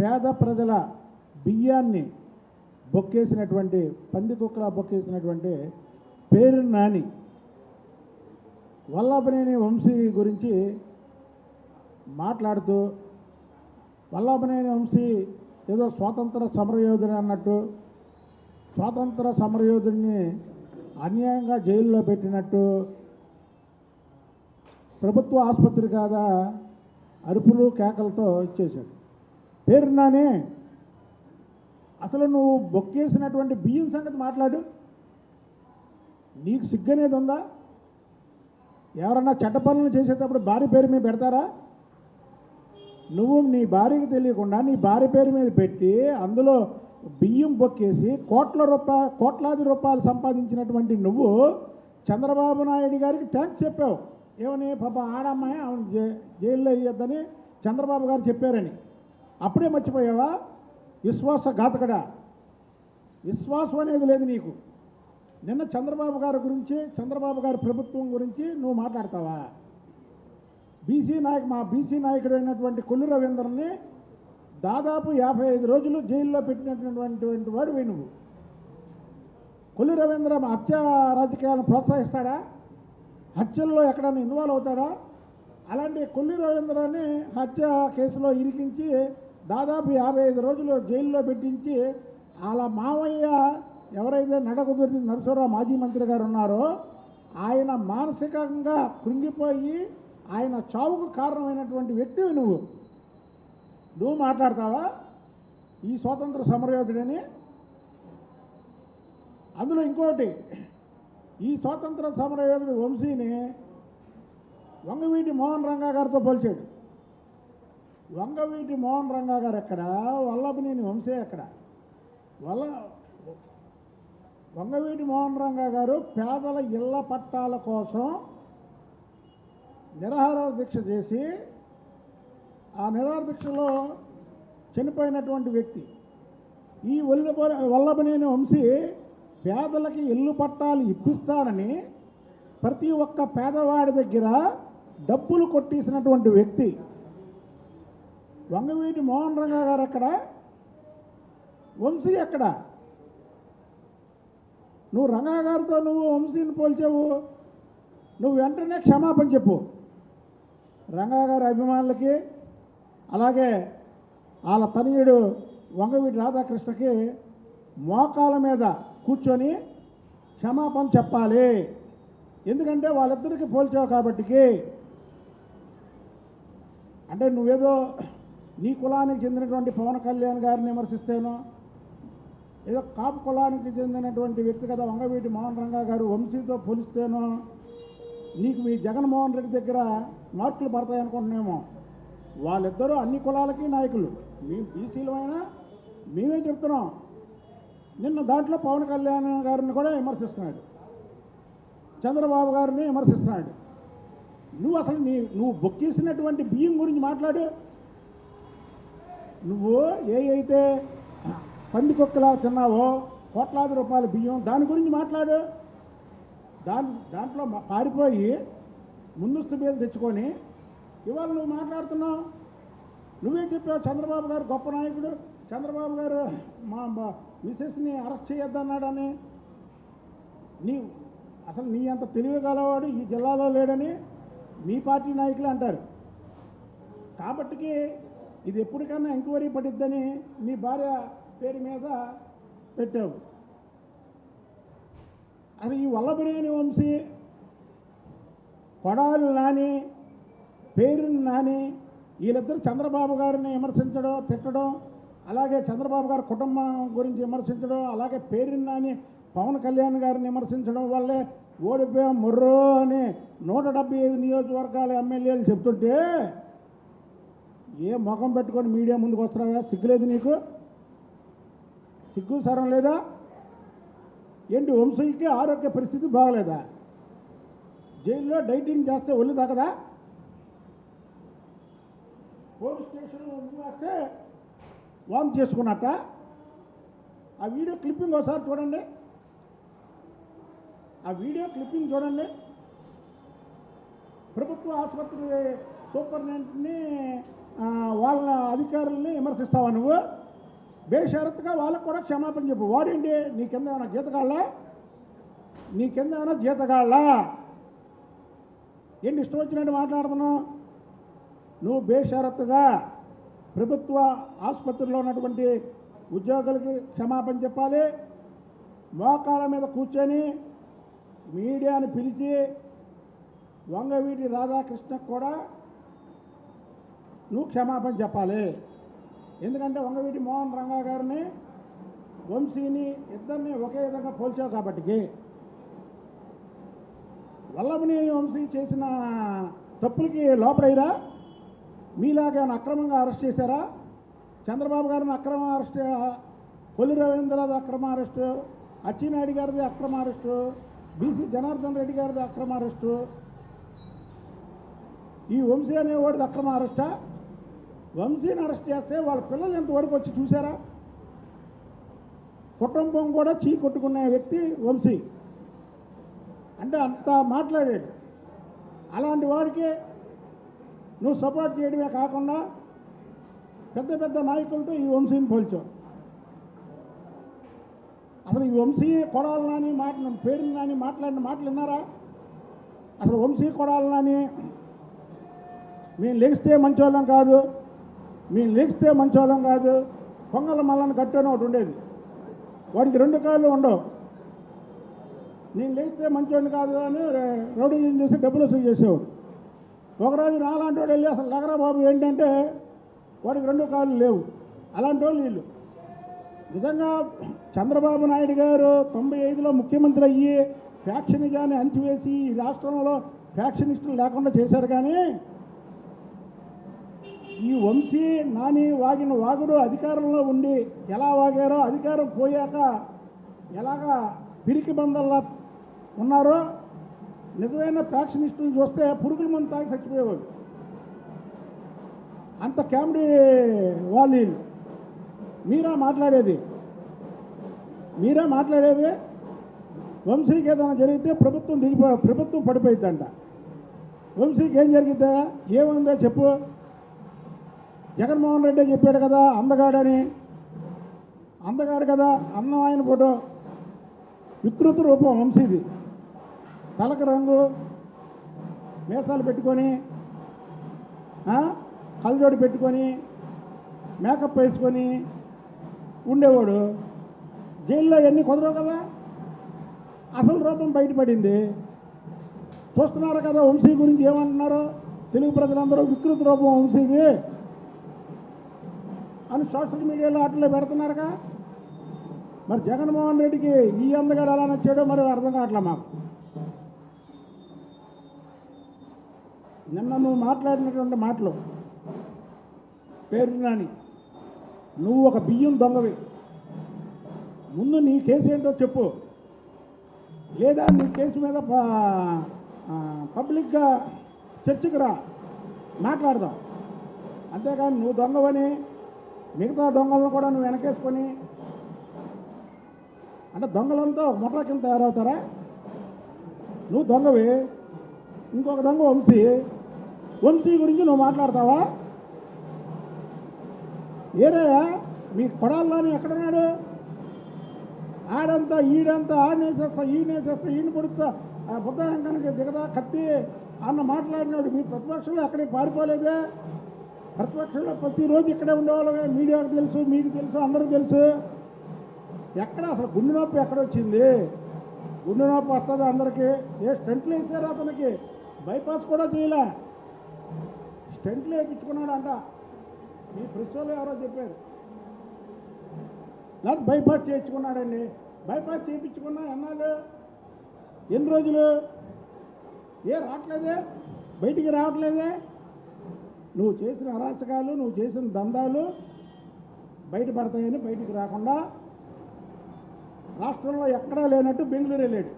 పేద ప్రజల బియ్యాన్ని బొక్కేసినటువంటి పందికొక్కలా బొక్కేసినటువంటి పేరు నాని వల్లభనేని వంశీ గురించి మాట్లాడుతూ వల్లభనేని వంశీ ఏదో స్వాతంత్ర సమరయోధుడు అన్నట్టు, స్వాతంత్ర సమరయోధుడిని అన్యాయంగా జైల్లో పెట్టినట్టు, ప్రభుత్వ ఆసుపత్రి కాదా అరుపులు కేకలతో ఇచ్చేశాడు. పేరు నాని, అసలు నువ్వు బొక్కేసినటువంటి బియ్యం సంగతి మాట్లాడు. నీకు సిగ్గనేది ఉందా? ఎవరన్నా చెడ్డ పనులు చేసేటప్పుడు భార్య పేరు మీద పెడతారా? నువ్వు నీ భార్యకి తెలియకుండా నీ భార్య పేరు మీద పెట్టి అందులో బియ్యం బొక్కేసి కోట్లాది రూపాయలు సంపాదించినటువంటి నువ్వు చంద్రబాబు నాయుడు గారికి థ్యాంక్స్ చెప్పావు. ఏమని? పాప ఆడమ్మాయి ఆమె జైల్లో వేయొద్దని చంద్రబాబు గారు చెప్పారని. అప్పుడే మర్చిపోయావా? విశ్వాసఘాతకుడా, విశ్వాసం అనేది లేదు నీకు. నిన్న చంద్రబాబు గారి గురించి, చంద్రబాబు గారి ప్రభుత్వం గురించి నువ్వు మాట్లాడతావా? మా బీసీ నాయకుడు అయినటువంటి కొల్లు రవీంద్రని దాదాపు 55 రోజులు జైల్లో పెట్టినటువంటి వాడివి నువ్వు. కొల్లు రవీంద్ర హత్య రాజకీయాలను ప్రోత్సహిస్తాడా? హత్యల్లో ఎక్కడైనా ఇన్వాల్వ్ అవుతాడా? అలాంటి కొల్లు రవీంద్రని హత్య కేసులో ఇరికించి దాదాపు 55 రోజులు జైల్లో పెట్టించి అలా మావయ్య ఎవరైతే నడకుదురి నరసరావు మాజీ మంత్రి గారు ఉన్నారో ఆయన మానసికంగా కృంగిపోయి ఆయన చావుకు కారణమైనటువంటి వ్యక్తివి నువ్వు మాట్లాడతావా ఈ స్వాతంత్ర సమరయోధుడని? అందులో ఇంకోటి, ఈ స్వాతంత్ర సమరయోధుడు వంశీని వంగవీటి మోహన్ రంగా గారితో పోల్చాడు. వంగవీటి మోహన్ రంగా గారు ఎక్కడ? వల్లభనేని వంశీ ఎక్కడ? వంగవీటి మోహన్ రంగా గారు పేదల ఇళ్ల పట్టాల కోసం నిరాహార దీక్ష చేసి ఆ నిరాహార దీక్షలో చనిపోయినటువంటి వ్యక్తి. ఈ వల్లభనేని వంశీ పేదలకి ఇల్లు పట్టాలు ఇప్పిస్తానని ప్రతి ఒక్క పేదవాడి దగ్గర డబ్బులు కొట్టేసినటువంటి వ్యక్తి. వంగవీటి మోహన్ రంగా గారు ఎక్కడ? వంశీ ఎక్కడ? నువ్వు రంగా గారితో నువ్వు వంశీని పోల్చావు. నువ్వు వెంటనే క్షమాపణ చెప్పు. రంగా గారి అభిమానులకి, అలాగే వాళ్ళ తనయుడు వంగవీటి రాధాకృష్ణకి మోకాల మీద కూర్చొని క్షమాపణ చెప్పాలి. ఎందుకంటే వాళ్ళిద్దరికి పోల్చావు కాబట్టికి. అంటే నువ్వేదో నీ కులానికి చెందినటువంటి పవన్ కళ్యాణ్ గారిని విమర్శిస్తేనో, ఏదో కాపు కులానికి చెందినటువంటి వ్యక్తి కదా వంగవీటి మోహన్ రంగా గారు, వంశీతో పోలిస్తేనో నీకు మీ జగన్మోహన్ రెడ్డి దగ్గర మార్కులు పడతాయనుకుంటున్నామో. వాళ్ళిద్దరూ అన్ని కులాలకి నాయకులు. మేము బీసీలు అయినా మేమే చెప్తున్నాం. నిన్న దాంట్లో పవన్ కళ్యాణ్ గారిని కూడా విమర్శిస్తున్నాడు, చంద్రబాబు గారిని విమర్శిస్తున్నాడు. నువ్వు అసలు నువ్వు బొక్కేసినటువంటి బియ్యం గురించి మాట్లాడు. నువ్వు అయితే పందికొక్కలా తిన్నావో కోట్లాది రూపాయల బియ్యం, దాని గురించి మాట్లాడు. దాంట్లో పారిపోయి ముందస్తు బేలు తెచ్చుకొని ఇవాళ నువ్వు మాట్లాడుతున్నావు. నువ్వే చెప్పావు చంద్రబాబు గారు గొప్ప నాయకుడు, చంద్రబాబు గారు మా మిసెస్ని అరెస్ట్ చేయొద్దన్నాడని. అసలు నీ అంత తెలివిగలవాడు ఈ జిల్లాలో లేడని మీ పార్టీ నాయకులే అంటారు. కాబట్టికి ఇది ఎప్పటికన్నా ఎంక్వైరీ పడిద్దని నీ భార్య పేరు మీద పెట్టావు. అది ఈ వల్లభనేని వంశీ, కొడాలి నాని, పేరు నాని వీళ్ళిద్దరు చంద్రబాబు గారిని విమర్శించడం, తిట్టడం, అలాగే చంద్రబాబు గారి కుటుంబం గురించి విమర్శించడం, అలాగే పేరు నాని పవన్ కళ్యాణ్ గారిని విమర్శించడం వల్లే ఓడిపోయాం మొర్రో అని 175 నియోజకవర్గాల ఎమ్మెల్యేలు చెప్తుంటే ఏ ముఖం పెట్టుకొని మీడియా ముందుకు వస్తున్నావా? సిగ్గులేదు నీకు? సిగ్గు సరం లేదా? ఏంటి వంశీకి ఆరోగ్య పరిస్థితి బాగలేదా? జైల్లో డైటింగ్ చేస్తే ఒళ్ళు తగ్గదా? పోలీస్ స్టేషన్లో వేస్తే వామ్ చేసుకున్నట్ట. ఆ వీడియో క్లిప్పింగ్ ఒకసారి చూడండి. ప్రభుత్వ ఆసుపత్రి సూపరింటెండెంట్ని వాళ్ళ అధికారుల్ని విమర్శిస్తావా నువ్వు? బేషరత్తుగా వాళ్ళకు కూడా క్షమాపణ చెప్పు. వాడేంటి నీ కింద ఏమైనా జీతగాళ్ళ? నీ కింద ఏమైనా జీతగాళ్ళ? ఏంటి ఇష్టం వచ్చినట్టు మాట్లాడుతున్నావు? నువ్వు బేషరత్తుగా ప్రభుత్వ ఆసుపత్రిలో ఉన్నటువంటి ఉద్యోగులకి క్షమాపణ చెప్పాలి. మోకాళ్ళ మీద కూర్చొని మీడియాని పిలిచి వంగవీటి రాధాకృష్ణకు కూడా నువ్వు క్షమాపణ చెప్పాలి. ఎందుకంటే వంగవీటి మోహన్ రంగా గారిని వంశీని ఇద్దరిని ఒకే విధంగా పోల్చావు కాబట్టి. వల్లభనేని వంశీ చేసిన తప్పులకి లోపడైరా? మీలాగా అక్రమంగా అరెస్ట్ చేశారా? చంద్రబాబు గారిని అక్రమ అరెస్ట్, కొల్లు రవీంద్రది అక్రమ అరెస్టు, అచ్చెన్నాయుడు గారిది అక్రమ అరెస్టు, బీసీ జనార్దన్ రెడ్డి గారిది అక్రమ అరెస్టు, ఈ వంశీ అనేవాడిది అక్రమ అరెస్టా? వంశీని అరెస్ట్ చేస్తే వాళ్ళ పిల్లలు ఎంతవరకు వచ్చి చూసారా? కుటుంబం కూడా చీ కొట్టుకునే వ్యక్తి వంశీ. అంటే అంత మాట్లాడాడు. అలాంటి వాడికి నువ్వు సపోర్ట్ చేయడమే కాకుండా పెద్ద పెద్ద నాయకులతో ఈ వంశీని పోల్చావు. అసలు ఈ వంశీ కొడాలని పేరు నాని మాట్లాడిన మాటలు విన్నారా? అసలు వంశీ కొడాలని మేము లెగిస్తే మంచోళ్ళం కాదు, మేము లెగిస్తే మంచోళ్ళం కాదు, పొంగల మల్లని కట్టని ఒకటి ఉండేది, వాడికి 2 కాళ్ళు ఉండవు. నేను లేస్తే మంచోడిని కాదు అని రౌడీజం చేసి డబ్బులు వసూలు చేసేవాడు. ఒకరోజు నాలాంటి వాడు వెళ్ళి అసలు లగరా బాబు ఏంటంటే వాడికి 2 కాళ్ళు లేవు. అలాంటి వాళ్ళు వీళ్ళు. నిజంగా చంద్రబాబు నాయుడు గారు 95లో ముఖ్యమంత్రి అయ్యి ఫ్యాక్షనిజాన్ని అణిచివేసి ఈ రాష్ట్రంలో ఫ్యాక్షనిస్టులు లేకుండా చేశారు. కానీ ఈ వంశీ నాని వాగిన వాగుడు అధికారంలో ఉండి ఎలా వాగారో, అధికారం పోయాక ఎలాగా పిరికి బందల్లా ఉన్నారో, నిజమైన ఫ్యాక్షనిస్టులు చూస్తే పురుగుల మందు తాగి చచ్చిపోయేవాడు. అంత కామెడీ వాళ్ళు. మీరా మాట్లాడేది? వంశీకి ఏదైనా జరిగితే ప్రభుత్వం పడిపోయిద్దంట. వంశీకి ఏం జరిగిద్దా? ఏముందో చెప్పు. జగన్మోహన్ రెడ్డి చెప్పాడు కదా అందగాడని. అందగాడు కదా, అందమైన ఫోటో, వికృత రూపం వంశీది. తలకు రంగు, మీసాలు పెట్టుకొని, కళ్ళజోడు పెట్టుకొని, మేకప్ వేసుకొని ఉండేవాడు. జైల్లో ఎన్ని కుదరవు కదా, అసలు రూపం బయటపడింది. చూస్తున్నారు కదా వంశీ గురించి ఏమంటున్నారు తెలుగు ప్రజలందరూ? వికృత రూపం వంశీది అని సోషల్ మీడియాలో అట్లా పెడుతున్నారుగా. మరి జగన్మోహన్ రెడ్డికి ఈ అందగాడు ఎలా నచ్చాడో మరి అర్థం కావట్లే మాకు. నిన్న నువ్వు మాట్లాడినటువంటి మాటలు పేరు నాని, నువ్వు ఒక బియ్యం దొంగవి. ముందు నీ కేసు ఏంటో చెప్పు, లేదా నీ కేసు మీద పబ్లిక్గా చర్చకు రా, మాట్లాడదాం. అంతేకాని నువ్వు దొంగవని మిగతా దొంగలను కూడా నువ్వు వెనకేసుకొని, అంటే దొంగలంతా ఒక ముఠా కింద తయారవుతారా? నువ్వు దొంగవి, ఇంకొక దొంగ వంశీ గురించి నువ్వు మాట్లాడతావా? ఏరయ్యా మీ కొడాలని ఎక్కడున్నాడు? ఆడంతా ఈడంతా ఆడనేసేస్తా ఈయన పొడుస్తా బుద్ధం కనుక దిగదా కత్తి అన్న మాట్లాడినాడు. మీ ప్రతిపక్షంలో ఎక్కడికి పారిపోలేదే. ప్రతిపక్షంలో ప్రతిరోజు ఇక్కడే ఉండేవాళ్ళమే. మీడియాకు తెలుసు, మీకు తెలుసు, అందరూ తెలుసు. ఎక్కడ అసలు గుండె నొప్పి ఎక్కడొచ్చింది? గుండె నొప్పి వస్తుంది అందరికీ. స్టెంట్లు వేసారు అతనికి, బైపాస్ కూడా చేయలే, స్టెంట్లు వేయించుకున్నాడు అంట. మీ ప్రెస్లో ఎవరో చెప్పారు, నాకు బైపాస్ చేయించుకున్నాడండి. బైపాస్ చేయించుకున్నా ఎన్ని రోజులు? రావట్లేదే, బయటికి రావట్లేదే. నువ్వు చేసిన అరాచకాలు, నువ్వు చేసిన దందాలు బయటపడతాయని బయటికి రాకుండా రాష్ట్రంలో ఎక్కడా లేనట్టు బెంగళూరు వెళ్ళాడు,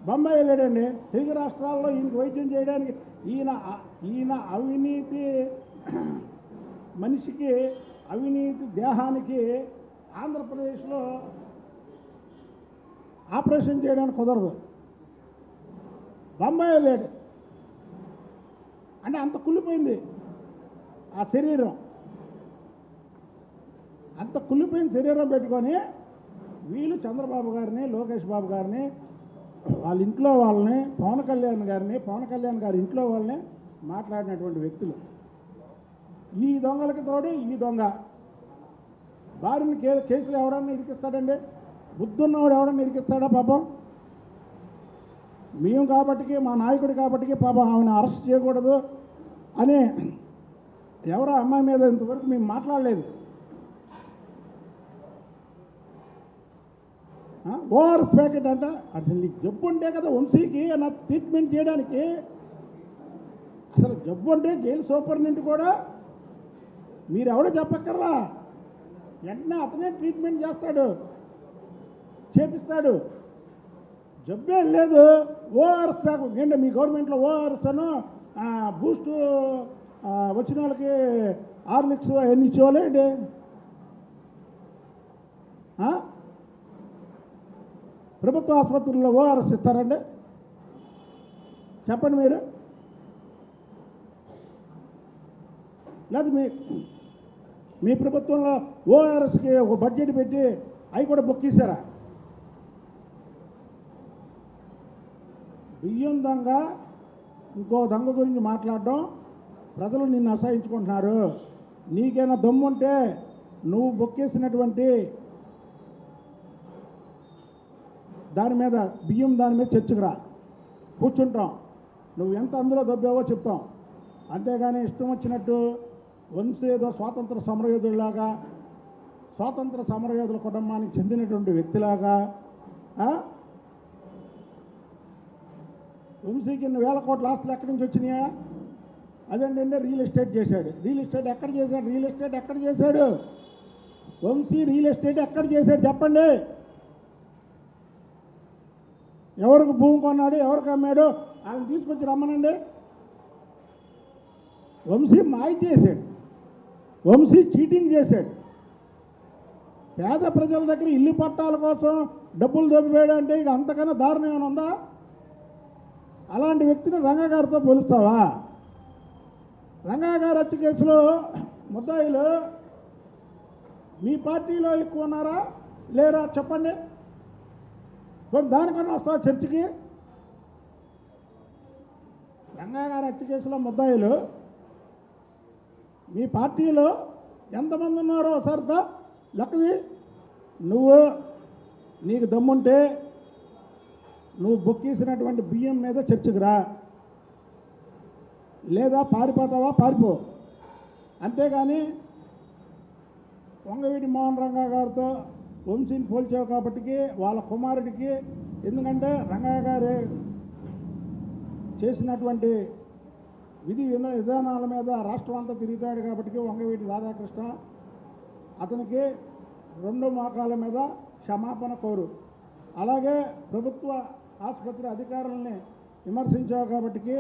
బొంబాయి వెళ్ళాడండి. తెలుగు రాష్ట్రాల్లో ఈయనకు వైద్యం చేయడానికి ఈయన అవినీతి మనిషికి, అవినీతి దేహానికి ఆంధ్రప్రదేశ్లో ఆపరేషన్ చేయడానికి కుదరదు. బొంబాయి వెళ్ళాడు. అంటే అంత కుళ్ళిపోయింది ఆ శరీరం. అంత కుళ్ళిపోయిన శరీరం పెట్టుకొని వీళ్ళు చంద్రబాబు గారిని, లోకేష్ బాబు గారిని, వాళ్ళ ఇంట్లో వాళ్ళని, పవన్ కళ్యాణ్ గారి ఇంట్లో వాళ్ళని మాట్లాడినటువంటి వ్యక్తులు. ఈ దొంగలకి తోడు ఈ దొంగ భార్యని కేసులు ఎవడన్నా ఇరికిస్తాడండి? బుద్ధున్నవాడు ఎవడన్నా ఇరికిస్తాడా? పాపం మేము కాబట్టికి, మా నాయకుడు కాబట్టికి పాపం ఆమెను అరెస్ట్ చేయకూడదు అని ఎవరో అమ్మాయి మీద ఇంతవరకు మేము మాట్లాడలేదు. ఓఆర్ఎస్ ప్యాకెట్ అంట. అసలు నీకు జబ్బు ఉంటే కదా వంశీకి నా ట్రీట్మెంట్ చేయడానికి. అసలు జబ్బు ఉంటే జైలు సూపరింటెండెంట్ కూడా మీరు ఎవడో చెప్పక్కర్లా, వెంటనే అతనే ట్రీట్మెంట్ చేస్తాడు, చేపిస్తాడు. జబ్బే లేదు. ఓఆర్ఎస్ ప్యాకెట్ ఏంటంటే మీ గవర్నమెంట్లో ఓఆర్ఎస్ అను బూస్ట్ వచ్చిన వాళ్ళకి హార్లిక్స్ అవన్నీ ఇచ్చేవాళ్ళే ఏంటి? ప్రభుత్వ ఆసుపత్రుల్లో ఓఆర్ఎస్ ఇస్తారండి? చెప్పండి మీరు. లేదు మీ ప్రభుత్వంలో ఓఆర్ఎస్కి ఒక బడ్జెట్ పెట్టి అవి కూడా బుక్ చేశారా? బియ్యం దొంగ, ఇంకో దొంగ గురించి మాట్లాడడం, ప్రజలు నిన్ను అసహించుకుంటున్నారు. నీకైనా దమ్ముంటే నువ్వు బుక్ చేసినటువంటి దాని మీద, బియ్యం దాని మీద చర్చకు రా, కూర్చుంటాం. నువ్వు ఎంత అందులో దొబ్బావో చెప్తాం. అంతేగాని ఇష్టం వచ్చినట్టు వంశీ ఏదో స్వాతంత్ర సమరయోధుడిలాగా, స్వాతంత్ర సమరయోధుల కుటుంబానికి చెందినటువంటి వ్యక్తిలాగా వంశీకి ఇన్ని వేల కోట్ల ఆస్తులు ఎక్కడి నుంచి వచ్చినాయా? అదేంటంటే రియల్ ఎస్టేట్ చేశాడు. రియల్ ఎస్టేట్ ఎక్కడ చేశాడు? రియల్ ఎస్టేట్ ఎక్కడ చేశాడు? వంశీ రియల్ ఎస్టేట్ ఎక్కడ చేశాడు చెప్పండి. ఎవరికి భూమి కొన్నాడు, ఎవరికి అమ్మాడు, ఆయన తీసుకొచ్చి రమ్మనండి. వంశీ మాయ చేశాడు, వంశీ చీటింగ్ చేశాడు. పేద ప్రజల దగ్గర ఇల్లు పట్టాల కోసం డబ్బులు దొబ్బిపోయాడు అంటే ఇక అంతకన్నా దారుణం ఏమైనా ఉందా? అలాంటి వ్యక్తిని రంగా గారితో పోలుస్తావా? రంగా గారి హత్య కేసులో ముద్దాయిలు మీ పార్టీలో ఎక్కువ ఉన్నారా లేరా చెప్పండి. దానికన్నా వస్తావా చర్చకి? రంగా గారి హత్య కేసులో ముద్దాయిలు మీ పార్టీలో ఎంతమంది ఉన్నారో ఒకసారితో లెక్కది. నీకు దమ్ముంటే నువ్వు బొక్కేసినటువంటి బియ్యం మీద చర్చకు రా, లేదా పారిపోతావా పారిపో. అంతేగాని వంగవీటి మోహన్ రంగా గారితో వంశీని పోల్చావు కాబట్టికి వాళ్ళ కుమారుడికి, ఎందుకంటే రంగా గారు చేసినటువంటి విధి విధానాల మీద రాష్ట్రం అంతా తిరుగుతాడు కాబట్టి వంగవీటి రాధాకృష్ణ అతనికి 2 మోకాల మీద క్షమాపణ కోరు. అలాగే ప్రభుత్వ ఆసుపత్రి అధికారులని విమర్శించావు కాబట్టికి,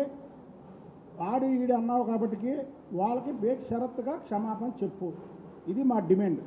ఆడి ఈడి అన్నావు కాబట్టికి వాళ్ళకి బేషరత్తుగా క్షమాపణ చెప్పు. ఇది మా డిమాండ్.